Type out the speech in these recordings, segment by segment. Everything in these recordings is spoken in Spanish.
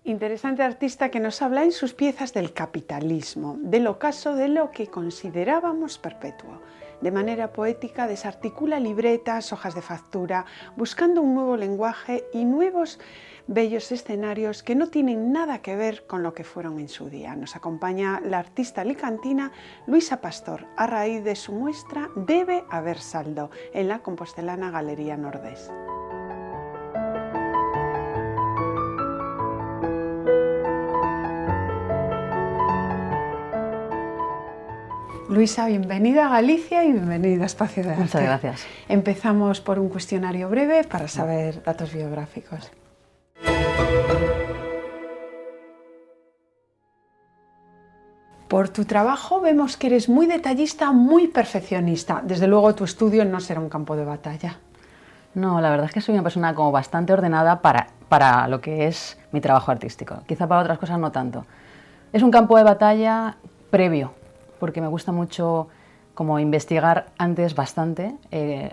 Interesante artista que nos habla en sus piezas del capitalismo, del ocaso de lo que considerábamos perpetuo. De manera poética desarticula libretas, hojas de factura, buscando un nuevo lenguaje y nuevos bellos escenarios que no tienen nada que ver con lo que fueron en su día. Nos acompaña la artista alicantina Luisa Pastor a raíz de su muestra Debe haber saldo en la compostelana Galería Nordés. Luisa, bienvenida a Galicia y bienvenida a Espacio de Arte. Muchas gracias. Empezamos por un cuestionario breve para saber datos biográficos. Por tu trabajo vemos que eres muy detallista, muy perfeccionista. Desde luego tu estudio no será un campo de batalla. No, la verdad es que soy una persona como bastante ordenada para lo que es mi trabajo artístico. Quizá para otras cosas no tanto. Es un campo de batalla previo, porque me gusta mucho como investigar antes bastante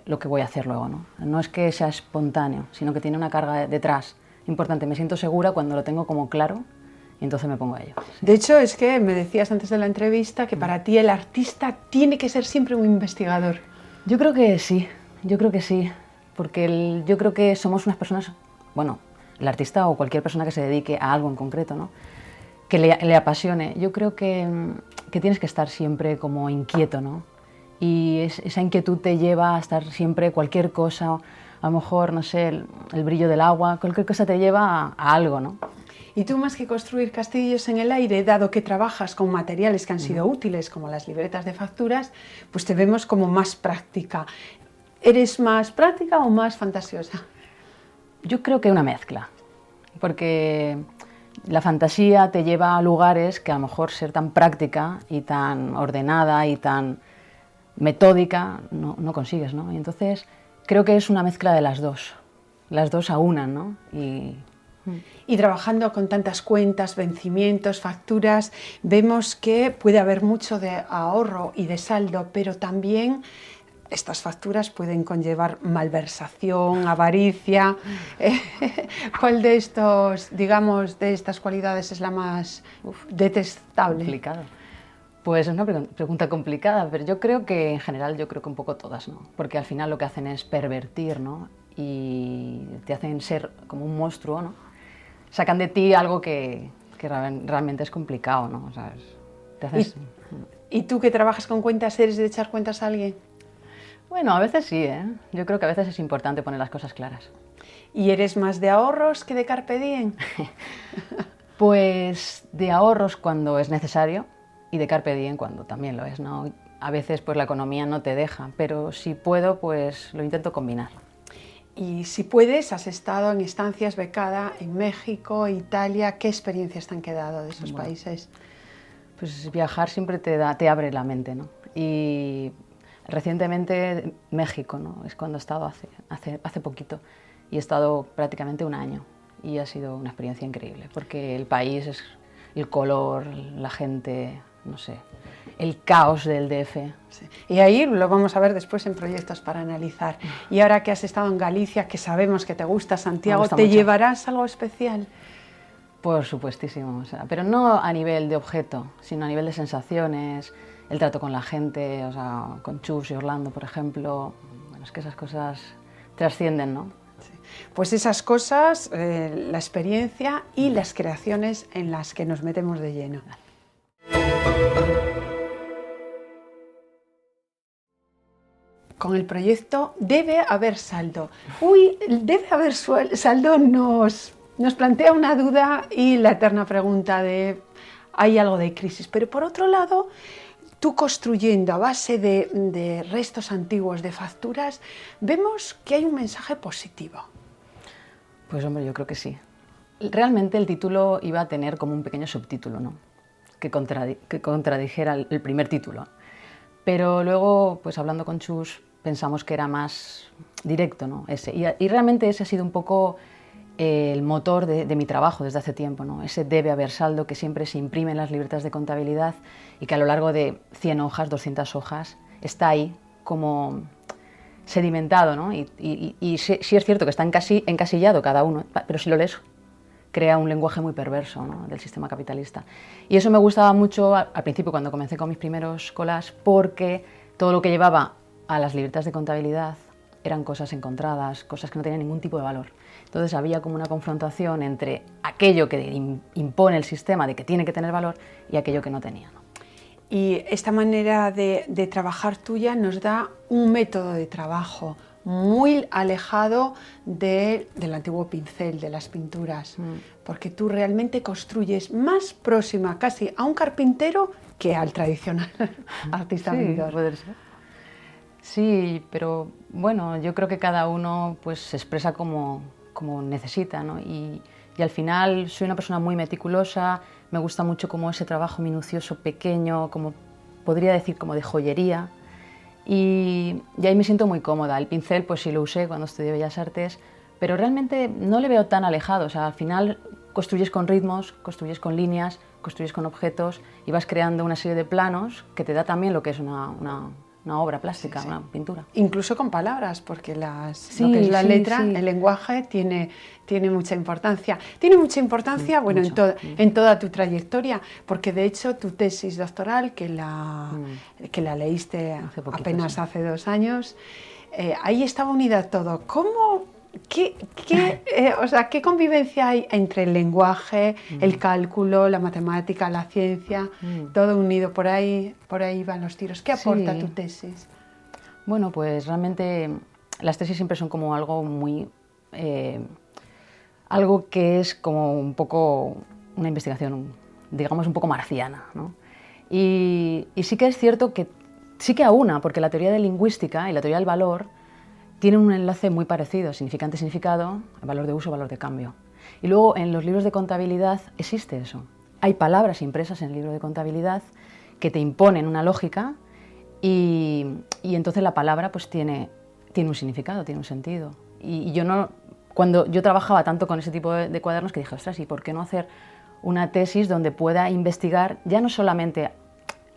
lo que voy a hacer luego, ¿no? No es que sea espontáneo, sino que tiene una carga detrás importante. Me siento segura cuando lo tengo como claro y entonces me pongo a ello. De hecho, es que me decías antes de la entrevista que para ti el artista tiene que ser siempre un investigador. Yo creo que sí, porque yo creo que somos unas personas, bueno, el artista o cualquier persona que se dedique a algo en concreto, ¿no?, que le apasione. Yo creo que tienes que estar siempre como inquieto, ¿no? Y esa inquietud te lleva a estar siempre cualquier cosa, a lo mejor, no sé, el brillo del agua, cualquier cosa te lleva a algo, ¿no? Y tú, más que construir castillos en el aire, dado que trabajas con materiales que han sido útiles, como las libretas de facturas, pues te vemos como más práctica. ¿Eres más práctica o más fantasiosa? Yo creo que una mezcla, porque la fantasía te lleva a lugares que a lo mejor ser tan práctica y tan ordenada y tan metódica no consigues, ¿no? Y entonces creo que es una mezcla de las dos aunan, ¿no? Y trabajando con tantas cuentas, vencimientos, facturas, vemos que puede haber mucho de ahorro y de saldo, pero también estas facturas pueden conllevar malversación, avaricia. ¿Cuál de estos, digamos, de estas cualidades es la más detestable? Complicado. Pues es una pregunta complicada, pero yo creo que en general un poco todas, ¿no? Porque al final lo que hacen es pervertir, ¿no? Y te hacen ser como un monstruo, ¿no? Sacan de ti algo que realmente es complicado, ¿no? O sea, te haces... ¿Y tú que trabajas con cuentas, eres de echar cuentas a alguien? Bueno, a veces sí, ¿eh? Yo creo que a veces es importante poner las cosas claras. ¿Y eres más de ahorros que de carpe diem? Pues de ahorros cuando es necesario y de carpe diem cuando también lo es, ¿no? A veces pues la economía no te deja, pero si puedo pues lo intento combinar. Y si puedes, has estado en estancias becada en México, Italia. ¿Qué experiencias te han quedado de esos países? Pues viajar siempre te abre la mente, ¿no? Y recientemente México, ¿no? Es cuando he estado hace poquito y he estado prácticamente un año y ha sido una experiencia increíble porque el país, el color, la gente, no sé, el caos del DF. Sí. Y ahí lo vamos a ver después en proyectos para analizar. Y ahora que has estado en Galicia, que sabemos que te gusta Santiago, ¿te llevarás algo especial? Por supuestísimo, o sea, pero no a nivel de objeto, sino a nivel de sensaciones, el trato con la gente, o sea, con Chus y Orlando, por ejemplo. Bueno, es que esas cosas trascienden, ¿no? Sí. Pues esas cosas, la experiencia y las creaciones en las que nos metemos de lleno. Con el proyecto Debe haber saldo. Uy, debe haber saldo nos plantea una duda y la eterna pregunta de hay algo de crisis. Pero por otro lado, tú construyendo a base de restos antiguos, de facturas, vemos que hay un mensaje positivo. Pues hombre, yo creo que sí. Realmente el título iba a tener como un pequeño subtítulo, ¿no? que contradijera el primer título. Pero luego, pues hablando con Chus, pensamos que era más directo, ¿no? Ese. Y realmente ese ha sido un poco el motor de mi trabajo desde hace tiempo, ¿no? Ese debe haber saldo que siempre se imprime en las libretas de contabilidad y que a lo largo de 100 hojas, 200 hojas, está ahí como sedimentado, ¿no? Y sí es cierto que está encasillado cada uno, pero si lo lees crea un lenguaje muy perverso, ¿no?, del sistema capitalista. Y eso me gustaba mucho al principio, cuando comencé con mis primeros collages, porque todo lo que llevaba a las libretas de contabilidad eran cosas encontradas, cosas que no tenían ningún tipo de valor. Entonces había como una confrontación entre aquello que impone el sistema de que tiene que tener valor y aquello que no tenía, ¿no? Y esta manera de trabajar tuya nos da un método de trabajo muy alejado del antiguo pincel, de las pinturas, porque tú realmente construyes más próxima casi a un carpintero que al tradicional artista medidor. Sí, puede ser. Sí, pero bueno, yo creo que cada uno pues se expresa como necesita, ¿no? Y al final soy una persona muy meticulosa, me gusta mucho como ese trabajo minucioso, pequeño, como podría decir como de joyería, y ahí me siento muy cómoda. El pincel pues sí lo usé cuando estudié Bellas Artes, pero realmente no le veo tan alejado. O sea, al final construyes con ritmos, construyes con líneas, construyes con objetos y vas creando una serie de planos que te da también lo que es una obra plástica, una pintura. Incluso con palabras, porque lo que es la letra, el lenguaje tiene mucha importancia. Tiene mucha importancia, bueno, en toda tu trayectoria, porque de hecho tu tesis doctoral, que la leíste apenas hace 2 años, ahí estaba unida todo. ¿Qué convivencia hay entre el lenguaje, el cálculo, la matemática, la ciencia, todo unido? Por ahí van los tiros. ¿Qué aporta tu tesis? Bueno, pues realmente las tesis siempre son como algo muy... algo que es como un poco una investigación, digamos, un poco marciana, ¿no? Y sí que es cierto que sí que aúna, porque la teoría de lingüística y la teoría del valor tienen un enlace muy parecido, significante-significado, valor de uso, valor de cambio. Y luego en los libros de contabilidad existe eso. Hay palabras impresas en el libro de contabilidad que te imponen una lógica y entonces la palabra pues tiene un significado, tiene un sentido. Y yo no, cuando yo trabajaba tanto con ese tipo de cuadernos que dije, ostras, ¿y por qué no hacer una tesis donde pueda investigar, ya no solamente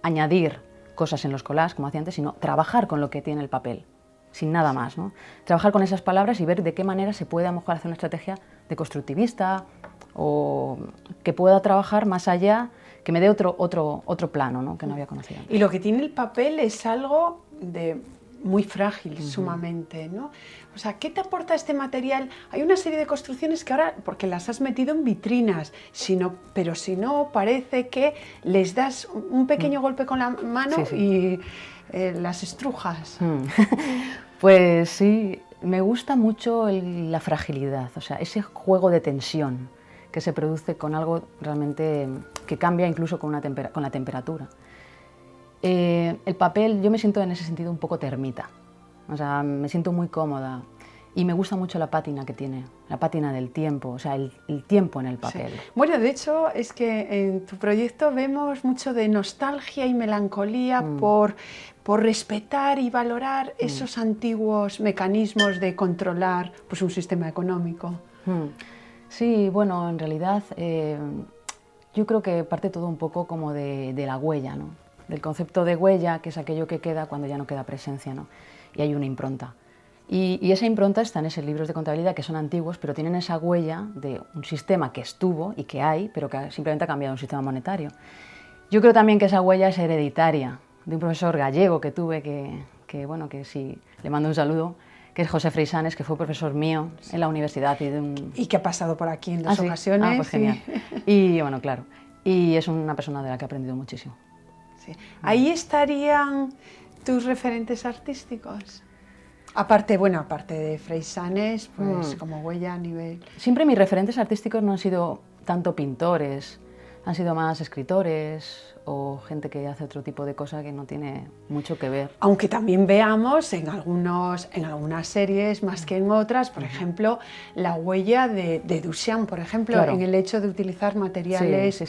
añadir cosas en los collages, como hacía antes, sino trabajar con lo que tiene el papel? Sin nada más, ¿no? Trabajar con esas palabras y ver de qué manera se puede a lo mejor hacer una estrategia de constructivista o que pueda trabajar más allá, que me dé otro plano, ¿no?, que no había conocido antes. Y lo que tiene el papel es algo muy frágil, sumamente, ¿no? O sea, ¿qué te aporta este material? Hay una serie de construcciones que ahora, porque las has metido en vitrinas, pero si no, parece que les das un pequeño golpe con la mano y las estrujas. Pues sí, me gusta mucho la fragilidad, o sea, ese juego de tensión que se produce con algo realmente que cambia incluso con la temperatura. El papel, yo me siento en ese sentido un poco termita, o sea, me siento muy cómoda y me gusta mucho la pátina que tiene, la pátina del tiempo, o sea, el tiempo en el papel. Sí. Bueno, de hecho, es que en tu proyecto vemos mucho de nostalgia y melancolía por respetar y valorar esos antiguos mecanismos de controlar pues, un sistema económico. Sí, bueno, en realidad yo creo que parte todo un poco como de la huella, ¿no? Del concepto de huella, que es aquello que queda cuando ya no queda presencia, ¿no? Y hay una impronta. Y esa impronta está en esos libros de contabilidad que son antiguos, pero tienen esa huella de un sistema que estuvo y que hay, pero que simplemente ha cambiado un sistema monetario. Yo creo también que esa huella es hereditaria, de un profesor gallego que tuve, que sí, le mando un saludo, que es José Freisanes, que fue profesor mío en la universidad. Y que ha pasado por aquí en 2 ocasiones. Ah, pues genial. Y bueno, claro, y es una persona de la que he aprendido muchísimo. Sí. ¿Ahí estarían tus referentes artísticos? Aparte de Freisanes, pues como huella a nivel... Siempre mis referentes artísticos no han sido tanto pintores, han sido más escritores o gente que hace otro tipo de cosa que no tiene mucho que ver. Aunque también veamos en algunas series más que en otras, por ejemplo, la huella de Duchamp, por ejemplo, claro, en el hecho de utilizar materiales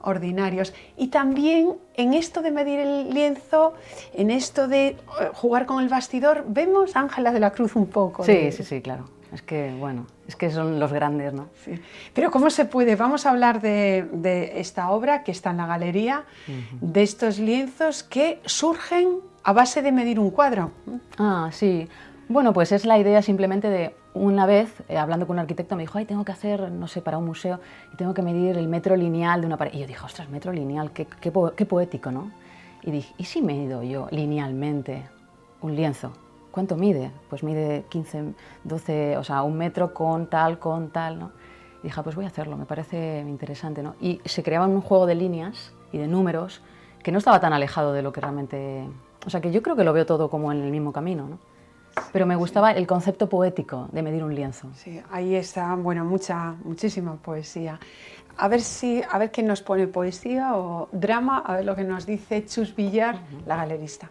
ordinarios. Y también en esto de medir el lienzo, en esto de jugar con el bastidor, vemos a Ángela de la Cruz un poco. Sí, claro. Es que, bueno, es que son los grandes, ¿no? Sí. Pero ¿cómo se puede? Vamos a hablar de esta obra que está en la galería, de estos lienzos que surgen a base de medir un cuadro. Ah, sí. Bueno, pues es la idea simplemente de una vez, hablando con un arquitecto, me dijo, ay, tengo que hacer, no sé, para un museo, y tengo que medir el metro lineal de una pared. Y yo dije, ostras, metro lineal, qué poético, ¿no? Y dije, ¿y si mido yo linealmente un lienzo? ¿Cuánto mide? Pues mide 15, 12, o sea, un metro con tal, ¿no? Y dije, pues voy a hacerlo, me parece interesante, ¿no? Y se creaba un juego de líneas y de números que no estaba tan alejado de lo que realmente... O sea, que yo creo que lo veo todo como en el mismo camino, ¿no? Pero me gustaba el concepto poético de medir un lienzo. Sí, ahí está, bueno, muchísima poesía. A ver quién nos pone poesía o drama, a ver lo que nos dice Chus Villar, la galerista.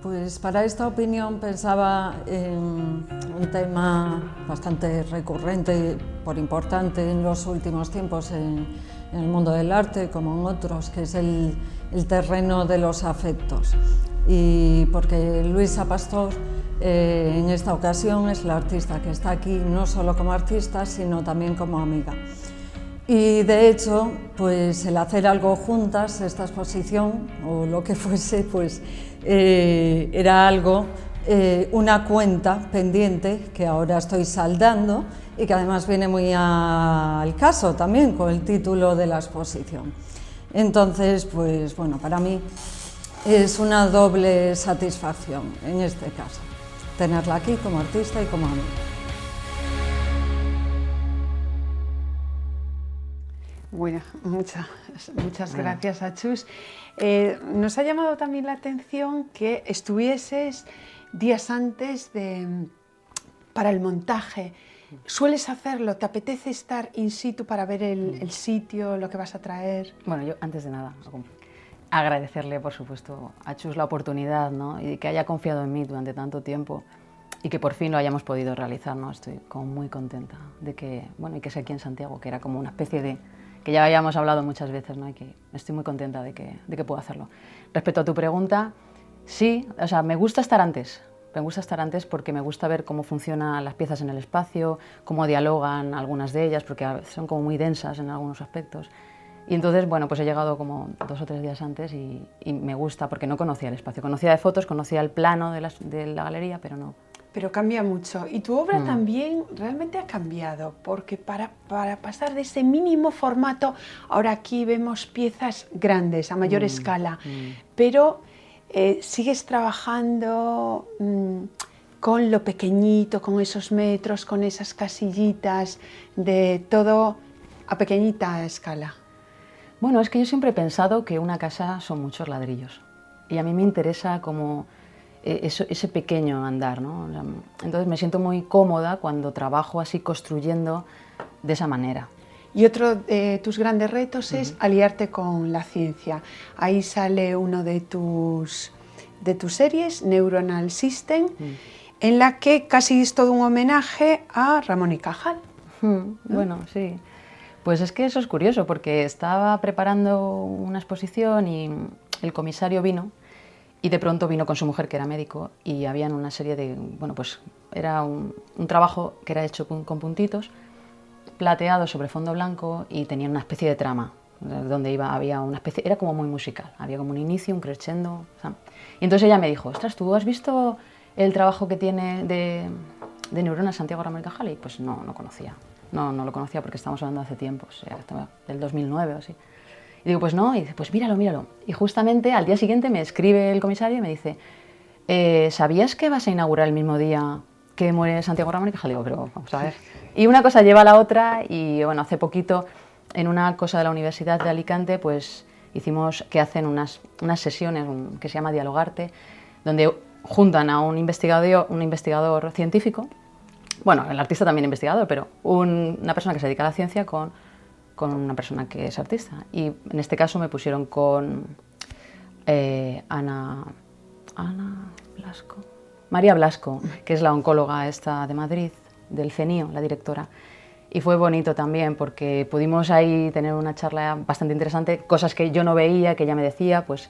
Pues para esta opinión pensaba en un tema bastante recurrente, por importante en los últimos tiempos en el mundo del arte, como en otros, que es el terreno de los afectos. Y porque Luisa Pastor en esta ocasión es la artista que está aquí, no solo como artista, sino también como amiga. Y de hecho, pues el hacer algo juntas, esta exposición o lo que fuese, pues era algo, una cuenta pendiente que ahora estoy saldando y que además viene muy al caso también con el título de la exposición. Entonces, pues bueno, para mí es una doble satisfacción en este caso, tenerla aquí como artista y como amiga. Bueno, muchas gracias a Chus. Nos ha llamado también la atención que estuvieses días antes para el montaje. ¿Sueles hacerlo? ¿Te apetece estar in situ para ver el sitio, lo que vas a traer? Bueno, yo antes de nada agradecerle, por supuesto, a Chus la oportunidad, ¿no? Y que haya confiado en mí durante tanto tiempo y que por fin lo hayamos podido realizar, ¿no? Estoy como muy contenta de que, bueno, y que sea aquí en Santiago, que era como una especie de... que ya habíamos hablado muchas veces, ¿no? Y que estoy muy contenta de que pueda hacerlo. Respecto a tu pregunta, sí, o sea, me gusta estar antes porque me gusta ver cómo funcionan las piezas en el espacio, cómo dialogan algunas de ellas, porque son como muy densas en algunos aspectos. Y entonces, bueno, pues he llegado como 2 o 3 días antes y me gusta, porque no conocía el espacio. Conocía de fotos, conocía el plano de la galería, pero no. Pero cambia mucho. Y tu obra también realmente ha cambiado, porque para pasar de ese mínimo formato, ahora aquí vemos piezas grandes, a mayor escala, pero sigues trabajando con lo pequeñito, con esos metros, con esas casillitas, de todo a pequeñita escala. Bueno, es que yo siempre he pensado que una casa son muchos ladrillos y a mí me interesa como ese pequeño andar, ¿no? Entonces me siento muy cómoda cuando trabajo así construyendo de esa manera. Y otro de tus grandes retos es aliarte con la ciencia. Ahí sale uno de tus series, Neuronal System, en la que casi es todo un homenaje a Ramón y Cajal. ¿No? Bueno, sí. Pues es que eso es curioso, porque estaba preparando una exposición y el comisario vino, y de pronto vino con su mujer, que era médico, y habían una serie de... Bueno, pues era un trabajo que era hecho con puntitos, plateado sobre fondo blanco, y tenía una especie de trama, donde había una especie... Era como muy musical, había como un inicio, un crescendo... O sea, y entonces ella me dijo, ostras, ¿tú has visto el trabajo que tiene de Neuronas Santiago Ramón y Cajal? Y pues no conocía. No lo conocía porque estamos hablando hace tiempo, o sea, del 2009 o así. Y digo, pues no, y dice, pues míralo. Y justamente al día siguiente me escribe el comisario y me dice, ¿sabías que vas a inaugurar el mismo día que muere Santiago Ramón y Cajal? Digo, pero vamos a ver. Y una cosa lleva a la otra y bueno, hace poquito en una cosa de la Universidad de Alicante, pues hicimos que hacen unas sesiones que se llama Dialogarte, donde juntan a un investigador científico. Bueno, el artista también investigador, pero una persona que se dedica a la ciencia con una persona que es artista. Y en este caso me pusieron con María Blasco, que es la oncóloga esta de Madrid, del CENIO, la directora. Y fue bonito también porque pudimos ahí tener una charla bastante interesante, cosas que yo no veía, que ella me decía, pues...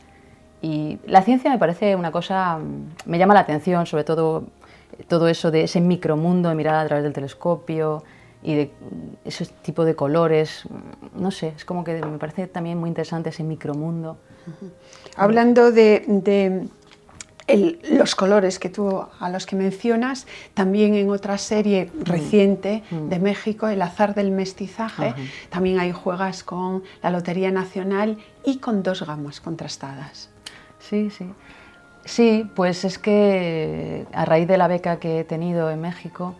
Y la ciencia me parece una cosa, me llama la atención, sobre todo eso de ese micromundo, de mirar a través del telescopio, y de ese tipo de colores, no sé, es como que me parece también muy interesante ese micromundo. Hablando de los colores a los que mencionas, también en otra serie reciente de México, El azar del mestizaje, también ahí juegas con la Lotería Nacional y con dos gamas contrastadas. Sí, sí. Sí, pues es que a raíz de la beca que he tenido en México,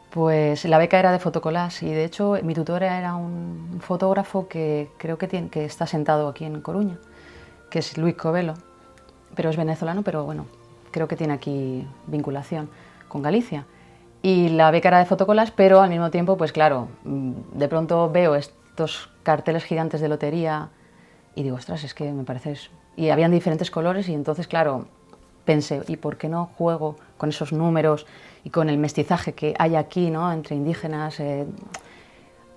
pues la beca era de fotocolás y de hecho mi tutor era un fotógrafo que creo que está sentado aquí en Coruña, que es Luis Covelo, pero es venezolano, pero bueno, creo que tiene aquí vinculación con Galicia. Y la beca era de fotocolás, pero al mismo tiempo, pues claro, de pronto veo estos carteles gigantes de lotería y digo, ostras, es que me parece... Y habían diferentes colores y entonces, claro, pensé, ¿y por qué no juego con esos números y con el mestizaje que hay aquí, ¿no?, entre indígenas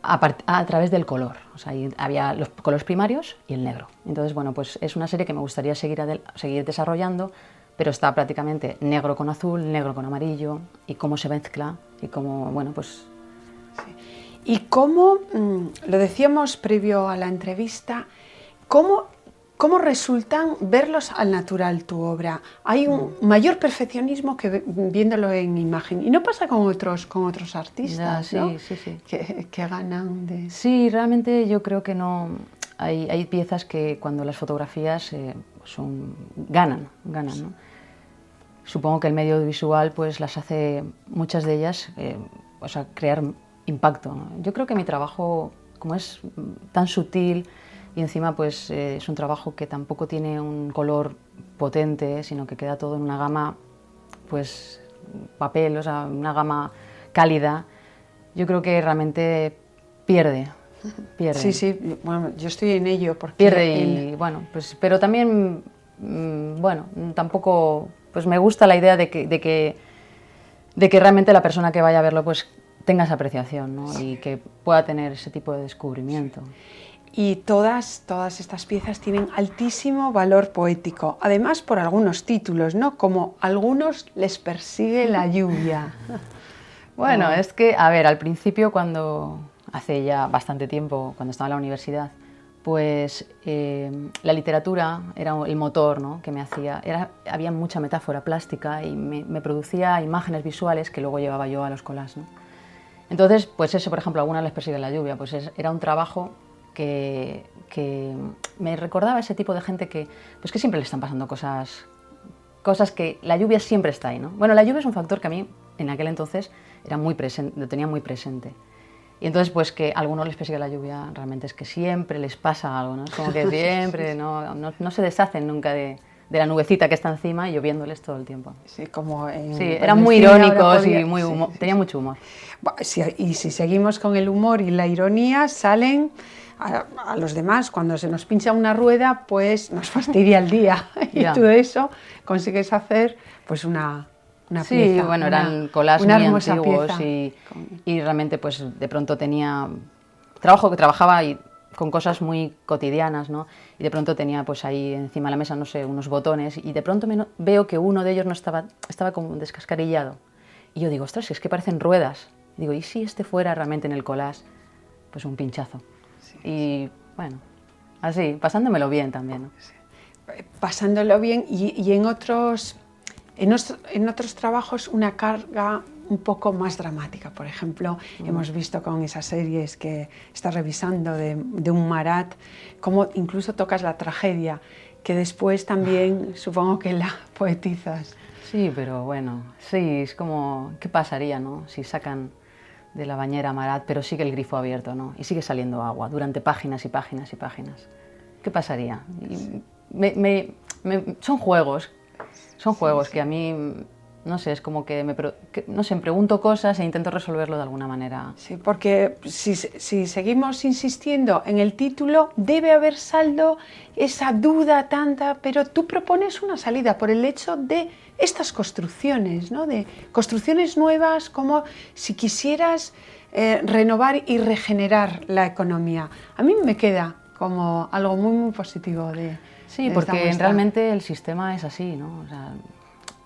a través del color? O sea, había los colores primarios y el negro. Entonces, bueno, pues es una serie que me gustaría seguir desarrollando, pero está prácticamente negro con azul, negro con amarillo, y cómo se mezcla y cómo, bueno, pues... Sí. Y cómo, lo decíamos previo a la entrevista, ¿cómo resultan verlos al natural tu obra? Hay un mayor perfeccionismo que viéndolo en imagen. Y no pasa con otros artistas, ya, ¿no? Sí, sí. Que ganan de... Sí, realmente yo creo que no... Hay piezas que cuando las fotografías ganan, ¿no? Supongo que el medio audiovisual pues las hace, muchas de ellas, o sea, crear impacto, ¿no? Yo creo que mi trabajo, como es tan sutil y encima pues es un trabajo que tampoco tiene un color potente, sino que queda todo en una gama, pues papel, o sea, una gama cálida, yo creo que realmente pierde. Sí, sí, bueno, yo estoy en ello porque... Pierde y bueno, pues, pero también, bueno, tampoco, pues me gusta la idea de que realmente la persona que vaya a verlo pues tenga esa apreciación, ¿no? Y que pueda tener ese tipo de descubrimiento. Y todas estas piezas tienen altísimo valor poético, además por algunos títulos, ¿no? Como Algunos les persigue la lluvia. Bueno, es que, a ver, al principio hace ya bastante tiempo, cuando estaba en la universidad, pues la literatura era el motor, ¿no?, que me hacía, había mucha metáfora plástica y me producía imágenes visuales que luego llevaba yo a los collages, ¿no? Entonces, pues eso, por ejemplo, Algunas les persigue la lluvia, pues era un trabajo que me recordaba a ese tipo de gente que siempre le están pasando cosas que la lluvia siempre está ahí, ¿no? Bueno, la lluvia es un factor que a mí en aquel entonces lo tenía muy presente. Y entonces, pues que a algunos les persigue la lluvia, realmente es que siempre les pasa algo, ¿no? Es como que siempre no se deshacen nunca de la nubecita que está encima y lloviéndoles todo el tiempo. Sí, como eran muy irónicos y muy tenía mucho humor. Y si seguimos con el humor y la ironía, salen a los demás, cuando se nos pincha una rueda, pues nos fastidia el día. Y todo eso consigues hacer pues una pieza. Sí, bueno, eran collages muy antiguos y realmente pues de pronto tenía trabajo que trabajaba con cosas muy cotidianas, ¿no? Y de pronto tenía pues ahí encima de la mesa, no sé, unos botones y de pronto veo que uno de ellos no estaba como descascarillado. Y yo digo, ostras, es que parecen ruedas. Y digo, ¿y si este fuera realmente en el collage? Pues un pinchazo. Sí, y bueno, así, pasándomelo bien también, ¿no? Sí. Pasándolo bien y en otros trabajos una carga un poco más dramática. Por ejemplo, hemos visto con esas series que estás revisando de un Marat, cómo incluso tocas la tragedia, que después también supongo que la poetizas. Sí, pero bueno, sí, es como, ¿qué pasaría, no?, si sacan de la bañera Marat, pero sigue el grifo abierto, ¿no?, y sigue saliendo agua durante páginas y páginas y páginas. ¿Qué pasaría? Son juegos que a mí, no sé, es como que no sé, me pregunto cosas e intento resolverlo de alguna manera. Sí, porque si seguimos insistiendo en el título, debe haber saldo, esa duda tanta, pero tú propones una salida por el hecho de estas construcciones, ¿no?, de construcciones nuevas, como si quisieras renovar y regenerar la economía. A mí me queda como algo muy, muy positivo de... Sí, porque realmente el sistema es así, ¿no? O sea,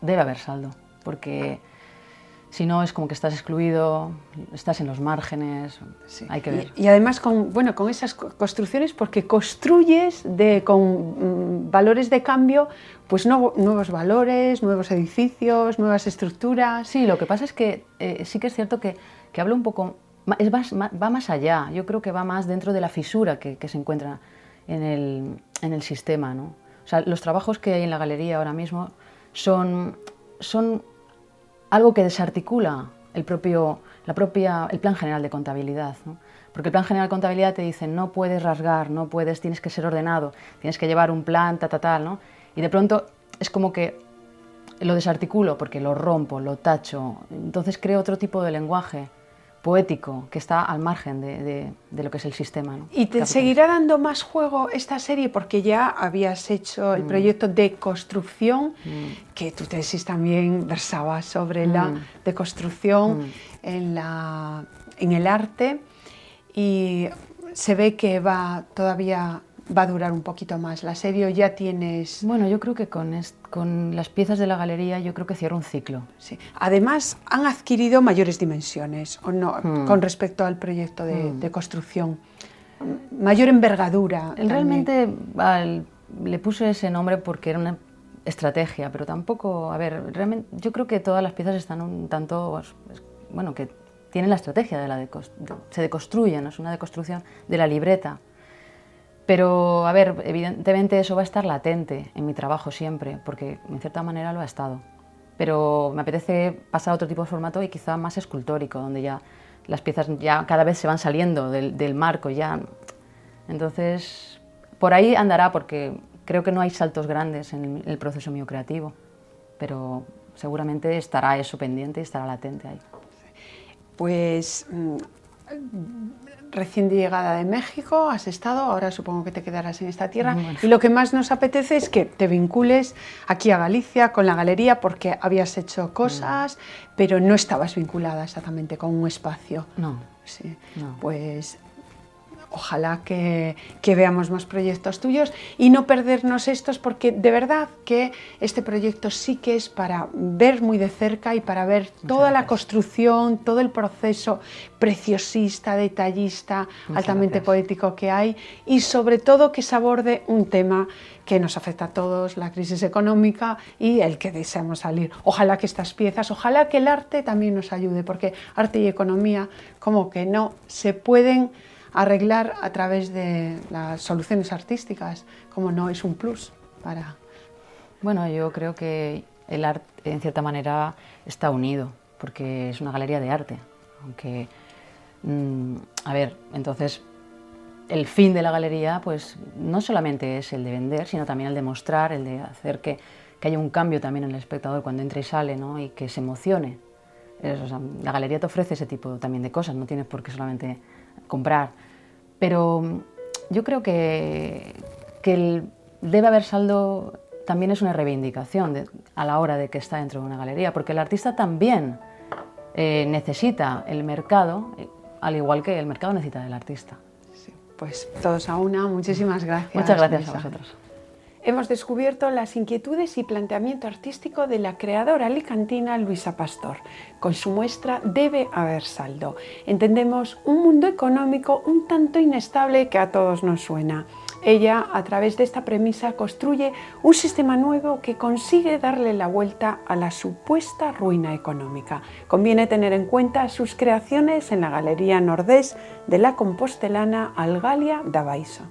debe haber saldo, porque Si no, es como que estás excluido, estás en los márgenes, Sí. hay que ver. Y además con esas construcciones, porque construyes con valores de cambio, pues nuevos valores, nuevos edificios, nuevas estructuras. Sí, lo que pasa es que sí que es cierto que habla un poco, va más allá, yo creo que va más dentro de la fisura que se encuentra en el sistema, ¿no? O sea, los trabajos que hay en la galería ahora mismo son algo que desarticula el plan general de contabilidad, ¿no? Porque el plan general de contabilidad te dice no puedes rasgar, tienes que ser ordenado, tienes que llevar un plan, tal, ¿no? Y de pronto es como que lo desarticulo porque lo rompo, lo tacho, entonces creo otro tipo de lenguaje poético que está al margen de lo que es el sistema, ¿no? ¿Y te seguirá dando más juego esta serie? Porque ya habías hecho el proyecto de construcción, que tu tesis también versaba sobre la deconstrucción en el arte, y se ve que todavía va a durar un poquito más la serie, ¿o ya tienes...? Bueno, yo creo que con las piezas de la galería yo creo que cierro un ciclo. Sí. Además, han adquirido mayores dimensiones, ¿o no? Con respecto al proyecto de construcción. Mayor envergadura. Realmente le puse ese nombre porque era una estrategia, pero tampoco, a ver, realmente yo creo que todas las piezas están un tanto, bueno, que tienen la estrategia se deconstruyen, ¿no? Es una deconstrucción de la libreta. Pero, a ver, evidentemente eso va a estar latente en mi trabajo siempre, porque en cierta manera lo ha estado. Pero me apetece pasar a otro tipo de formato y quizá más escultórico, donde ya las piezas ya cada vez se van saliendo del marco ya. Entonces, por ahí andará, porque creo que no hay saltos grandes en el proceso mío creativo, pero seguramente estará eso pendiente y estará latente ahí. Pues recién llegada de México, has estado, ahora supongo que te quedarás en esta tierra, Bueno. y lo que más nos apetece es que te vincules aquí a Galicia con la galería, porque habías hecho cosas, pero no estabas vinculada exactamente con un espacio. No. Sí. No. Pues ojalá que veamos más proyectos tuyos y no perdernos estos, porque de verdad que este proyecto sí que es para ver muy de cerca y para ver toda la construcción, todo el proceso preciosista, detallista, altamente poético que hay, y sobre todo que se aborde un tema que nos afecta a todos, la crisis económica y el que deseamos salir. Ojalá que estas piezas, ojalá que el arte también nos ayude, porque arte y economía como que no se pueden arreglar a través de las soluciones artísticas, como no es un plus para... Bueno, yo creo que el arte en cierta manera está unido, porque es una galería de arte, aunque, a ver, entonces el fin de la galería pues no solamente es el de vender, sino también el de mostrar, el de hacer que haya un cambio también en el espectador cuando entra y sale, ¿no? Y que se emocione. O sea, la galería te ofrece ese tipo también de cosas, no tienes por qué solamente comprar, pero yo creo que debe haber saldo también es una reivindicación a la hora de que está dentro de una galería, porque el artista también necesita el mercado, al igual que el mercado necesita del artista. Sí, pues todos a una, muchísimas gracias. Muchas gracias Luisa. a vosotros. Hemos descubierto las inquietudes y planteamiento artístico de la creadora alicantina Luisa Pastor. Con su muestra Debe haber saldo. Entendemos un mundo económico un tanto inestable que a todos nos suena. Ella, a través de esta premisa, construye un sistema nuevo que consigue darle la vuelta a la supuesta ruina económica. Conviene tener en cuenta sus creaciones en la Galería Nordés de la compostelana Algalia da Baixa.